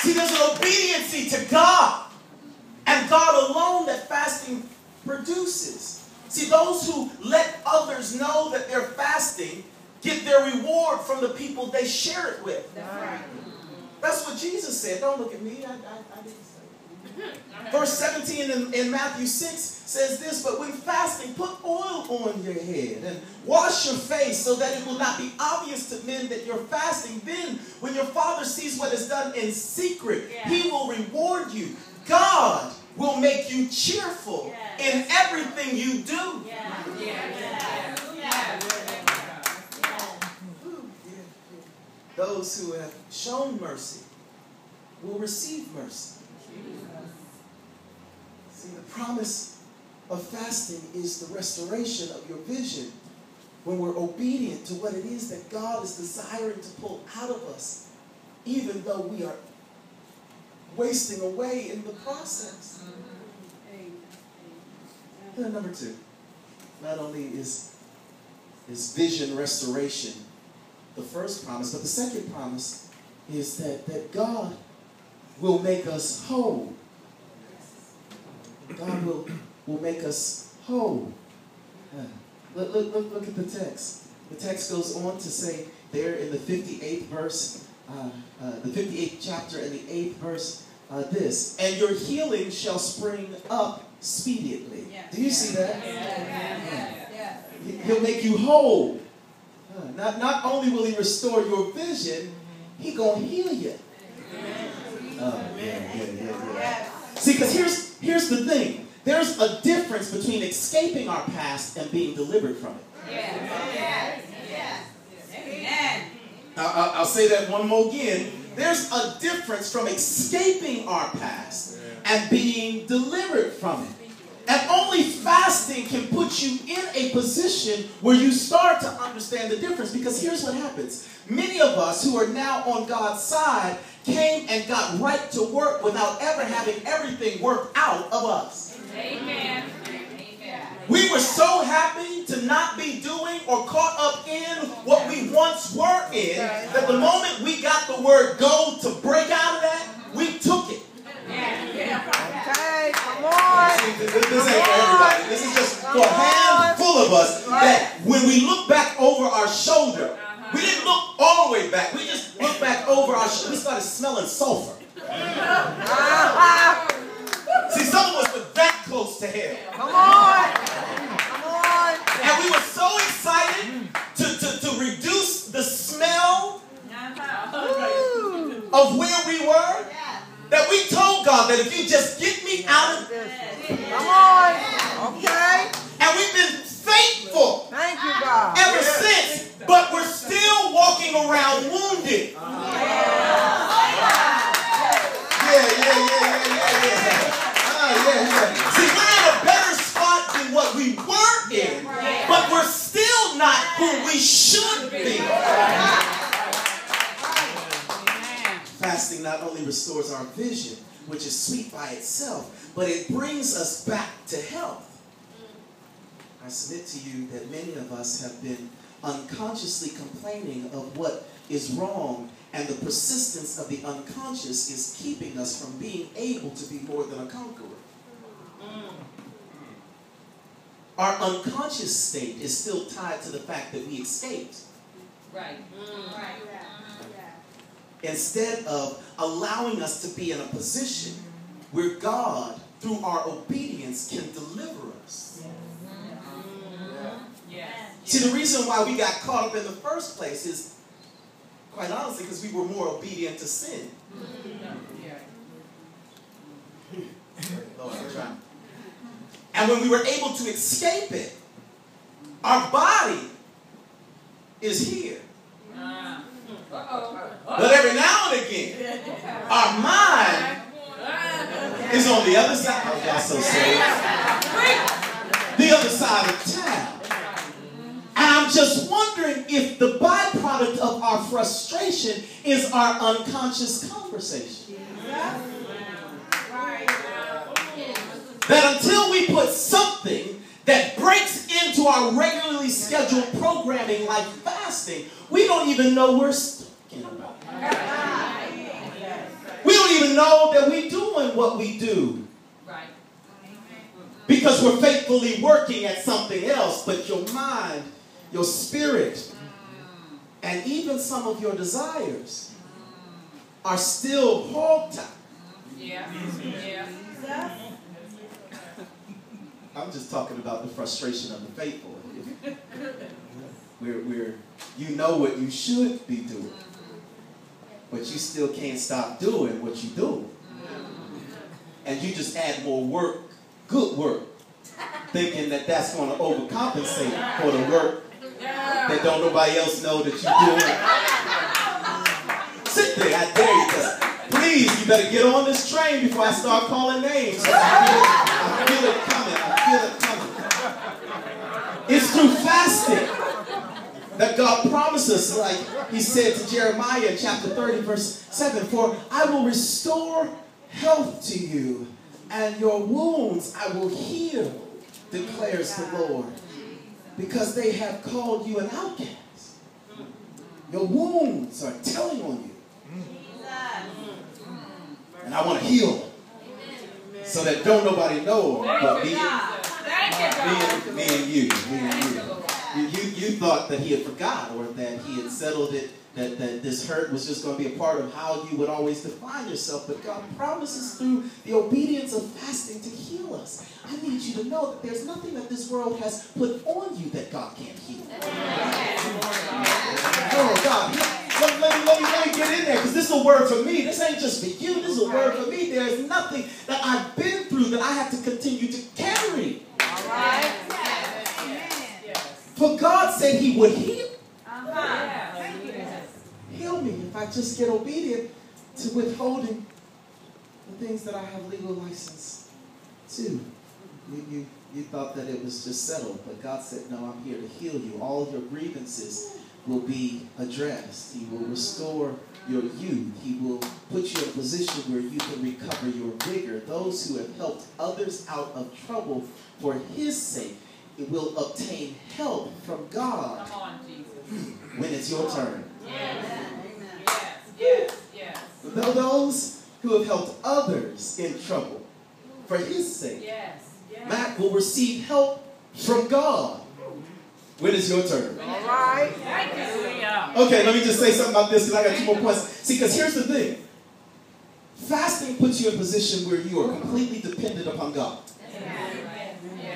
See, there's an obedience to God and God alone that fasting produces. See, those who let others know that they're fasting get their reward from the people they share it with. That's right. That's what Jesus said. Don't look at me. I didn't say it. Verse 17 in Matthew 6 says this, but when fasting, put oil on your head and wash your face so that it will not be obvious to men that you're fasting. Then, when your Father sees what is done in secret, He will reward you. God will make you cheerful in everything you do. Those who have shown mercy will receive mercy. See, the promise of fasting is the restoration of your vision when we're obedient to what it is that God is desiring to pull out of us, even though we are wasting away in the process. And number two, not only is vision restoration the first promise, but the second promise is that God will make us whole. God will make us whole. Look at the text. The text goes on to say there in the 58th verse, the 58th chapter and the 8th verse, this, and your healing shall spring up speedily. Do you see that? He'll make you whole. Not only will He restore your vision, He gonna heal you. See, because here's the thing. There's a difference between escaping our past and being delivered from it. I'll say that one more again. There's a difference from escaping our past and being delivered from it. And only fasting can put you in a position where you start to understand the difference. Because here's what happens. Many of us who are now on God's side came and got right to work without ever having everything worked out of us. Amen. We were so happy to not be doing or caught up in what we once were in that the moment we got the word go to break out of that, we took it. Okay, come on. This ain't for everybody. This is just for a handful of us that when we look back over our shoulder, we didn't look all the way back. We just looked back over our shoulder. We started smelling sulfur. See, some of us were that close to hell. Come on. Come on. And we were so excited to reduce the smell of where we were that we told God that if you just get me out of this. Come on. Okay. And we've been faithful. Thank you, God. Ever since. But we're still walking around wounded. See, we're in a better spot than what we were in, but we're still not who we should be. Fasting not only restores our vision, which is sweet by itself, but it brings us back to health. I submit to you that many of us have been unconsciously complaining of what is wrong, and the persistence of the unconscious is keeping us from being able to be more than a conqueror. Our unconscious state is still tied to the fact that we escaped. Right. Instead of allowing us to be in a position where God, through our obedience, can deliver us. See, the reason why we got caught up in the first place is, quite honestly, because we were more obedient to sin. Lord, I'm trying. And when we were able to escape it, our body is here. But every now and again, our mind is on the other side. Oh, y'all so serious. The other side of town. And I'm just wondering if the byproduct of our frustration is our unconscious conversation. That until we put something that breaks into our regularly scheduled programming like fasting, we don't even know we're talking about. We don't know that we're doing what we do. Right. Because we're faithfully working at something else, but your mind, your spirit, and even some of your desires are still hogged. Yeah. Yeah. I'm just talking about the frustration of the faithful. You know what you should be doing, but you still can't stop doing what you do. And you just add more work, good work, thinking that that's going to overcompensate for the work that don't nobody else know that you're doing. Sit there, I dare you. Please, you better get on this train before I start calling names. I feel it coming. I feel it coming. It's through fasting that God promises, like he said to Jeremiah in chapter 30, verse 7, "For I will restore health to you, and your wounds I will heal, declares the Lord, because they have called you an outcast." Your wounds are telling on you. And I want to heal so that don't nobody know but me and you. You thought that he had forgot, or that he had settled it, that this hurt was just going to be a part of how you would always define yourself. But God promises through the obedience of fasting to heal us. I need you to know that there's nothing that this world has put on you that God can't heal. Oh, God. Let me get in there, because this is a word for me. This ain't just for you. This is a word for me. There is nothing that I've been through that I have to continue to carry. All right. For God said he would heal. Heal me if I just get obedient to withholding the things that I have legal license to. You thought that it was just settled, but God said, no, I'm here to heal you. All of your grievances will be addressed. He will restore your youth. He will put you in a position where you can recover your vigor. Those who have helped others out of trouble for his sake, it will obtain help from God. Come on, Jesus. When it's your turn. Yes. Yes. Yes. Those who have helped others in trouble for his sake, Yes. Matt will receive help from God. When it's your turn. All right. Okay, let me just say something about this, because I got 2 more points. See, because here's the thing. Fasting puts you in a position where you are completely dependent upon God.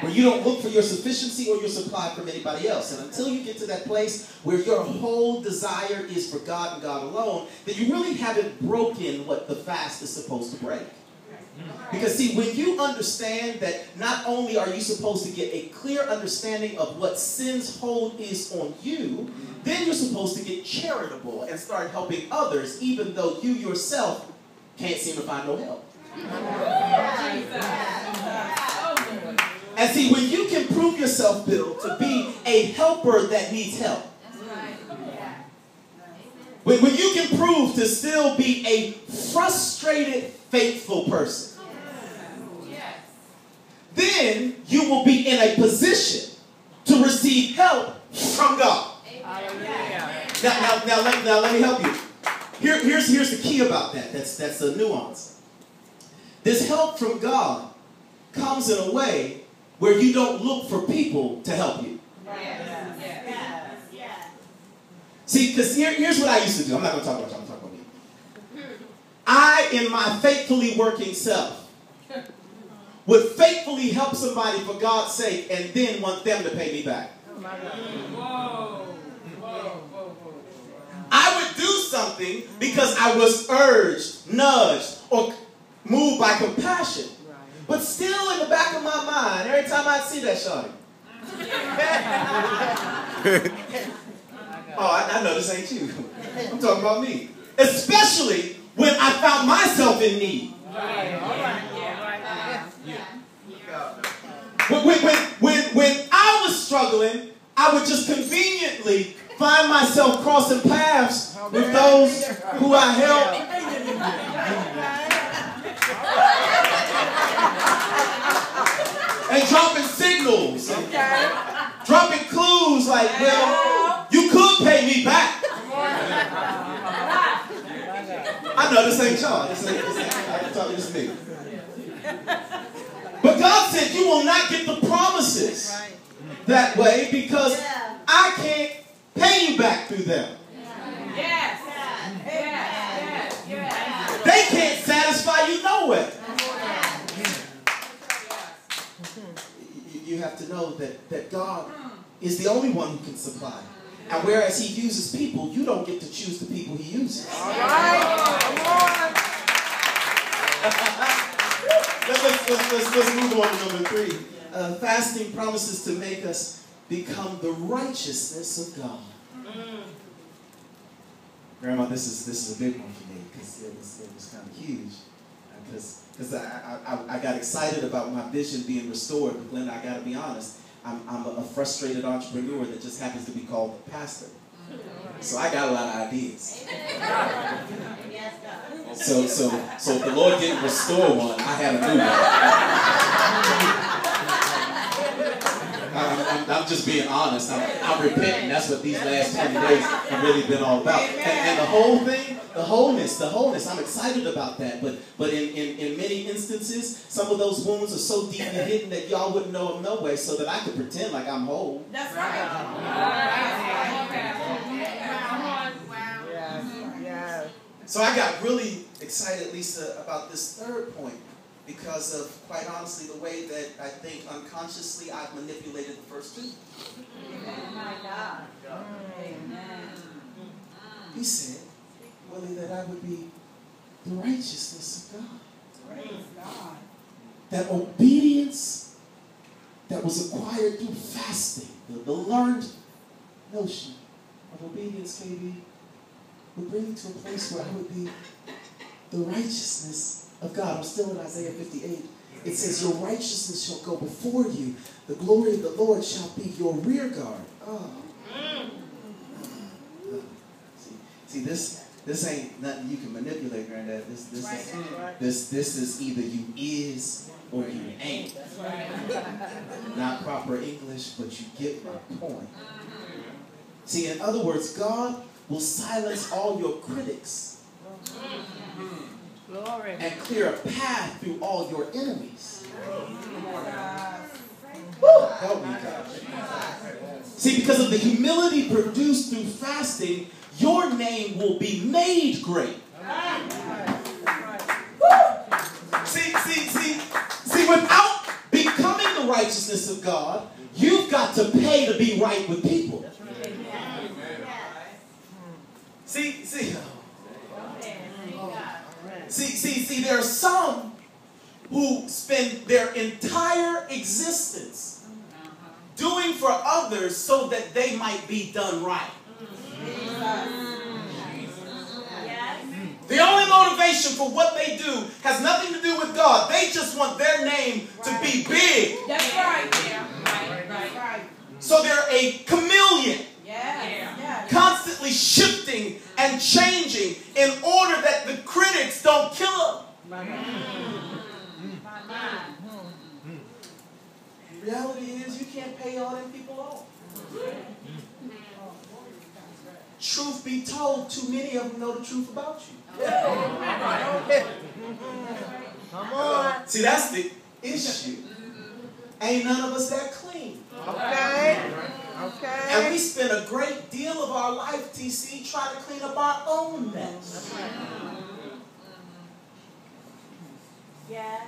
Where you don't look for your sufficiency or your supply from anybody else. And until you get to that place where your whole desire is for God and God alone, then you really haven't broken what the fast is supposed to break. Because see, when you understand that not only are you supposed to get a clear understanding of what sin's hold is on you, then you're supposed to get charitable and start helping others, even though you yourself can't seem to find no help. And see, when you can prove yourself, Bill, to be a helper that needs help, when you can prove to still be a frustrated, faithful person, then you will be in a position to receive help from God. Now let me help you. Here's the key about that. That's the nuance. This help from God comes in a way where you don't look for people to help you. See, because here's what I used to do. I'm not going to talk about you. I'm going to talk about me. I, in my faithfully working self, would faithfully help somebody for God's sake and then want them to pay me back. I would do something because I was urged, nudged, or moved by compassion. But still in the back of my mind, every time I see that shawty. Oh, I know this ain't you. I'm talking about me. Especially when I found myself in need. When I was struggling, I would just conveniently find myself crossing paths with those who I helped. And dropping signals. Dropping clues like, well, you could pay me back. I know this ain't y'all. This ain't I'm talking to me. But God said you will not get the promises that way because I can't pay you back through them. Yes. Yes. Yes. They can't satisfy you no way. You have to know that God is the only one who can supply. And whereas he uses people, you don't get to choose the people he uses. All right. Come on. Let's move on to number 3. Fasting promises to make us become the righteousness of God. Grandma, this is a big one for me because it was kind of huge. Because I got excited about my vision being restored, but Glenda, I got to be honest, I'm a frustrated entrepreneur that just happens to be called a pastor. So I got a lot of ideas. So if the Lord didn't restore one, I had a new one. I'm just being honest. I'm repenting. That's what these last 20 days have really been all about. And the whole thing, the wholeness, I'm excited about that. But in many instances, some of those wounds are so deeply hidden that y'all wouldn't know them no way, so that I could pretend like I'm whole. That's right. Yes. So I got really excited, Lisa, about this third point because of, quite honestly, the way that I think unconsciously I've manipulated the first 2. My God. Amen. He said, Willie, that I would be the righteousness of God. Praise God. That obedience that was acquired through fasting, the learned notion of obedience, KB, would bring me to a place where I would be the righteousness of God. I'm still in Isaiah 58. It says, your righteousness shall go before you. The glory of the Lord shall be your rear guard. Oh. See, this ain't nothing you can manipulate, Granddad. This is either you is or you ain't. Not proper English, but you get my point. See, in other words, God will silence all your critics Glory. and clear a path through all your enemies. Woo, help me, God. See, because of the humility produced through fasting, your name will be made great. See, without becoming the righteousness of God, you've got to pay to be right with people. See, there are some who spend their entire existence doing for others so that they might be done right. The only motivation for what they do has nothing to do with God. They just want their name to be big. That's right. Yeah. Right. So they're a chameleon. Yeah. Constantly shifting and changing in order that the critics don't kill them. The reality is you can't pay all them people off. Truth be told, too many of them know the truth about you. Come on. See, that's the issue. Ain't none of us that clean. Okay. And we spend a great deal of our life, TC, trying to clean up our own mess. Yes.